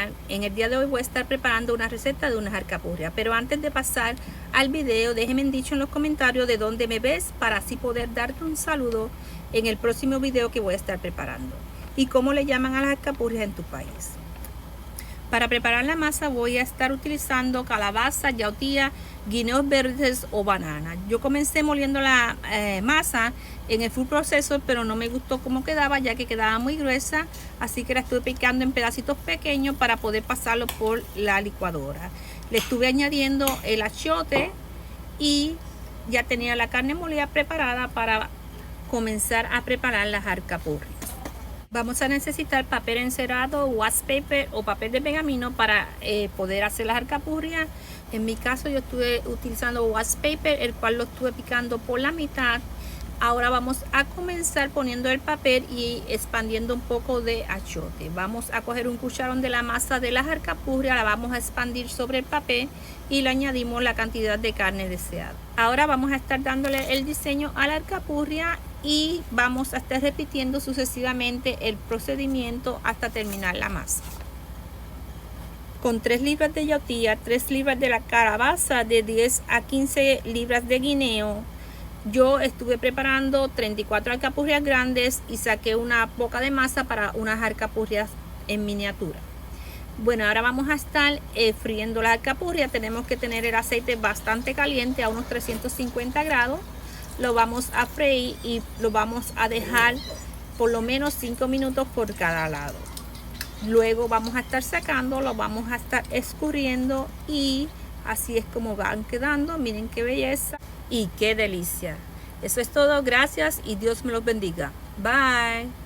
canal. En el día de hoy voy a estar preparando una receta de unas alcapurrias, pero antes de pasar al video, déjenme dicho en los comentarios de dónde me ves para así poder darte un saludo en el próximo video que voy a estar preparando y cómo le llaman a las alcapurrias en tu país. Para preparar la masa voy a estar utilizando calabaza, yautía, guineos verdes o banana. Yo comencé moliendo la masa en el food processor, pero no me gustó cómo quedaba, ya que quedaba muy gruesa, así que la estuve picando en pedacitos pequeños para poder pasarlo por la licuadora. Le estuve añadiendo el achiote y ya tenía la carne molida preparada para comenzar a preparar las alcapurrias. Vamos a necesitar papel encerado, wax paper o papel de pergamino para poder hacer las alcapurrias. En mi caso yo estuve utilizando wax paper, el cual lo estuve picando por la mitad. Ahora vamos a comenzar poniendo el papel y expandiendo un poco de achiote. Vamos a coger un cucharón de la masa de las alcapurrias, la vamos a expandir sobre el papel y le añadimos la cantidad de carne deseada. Ahora vamos a estar dándole el diseño a la alcapurria y vamos a estar repitiendo sucesivamente el procedimiento hasta terminar la masa. Con 3 libras de yautía, 3 libras de la calabaza, de 10 a 15 libras de guineo, yo estuve preparando 34 alcapurrias grandes y saqué una boca de masa para unas alcapurrias en miniatura. Bueno, ahora vamos a estar friendo la alcapurria. Tenemos que tener el aceite bastante caliente a unos 350 grados. Lo vamos a freír y lo vamos a dejar por lo menos 5 minutos por cada lado. Luego vamos a estar sacando, lo vamos a estar escurriendo y así es como van quedando. Miren qué belleza y qué delicia. Eso es todo, gracias y Dios me los bendiga. Bye.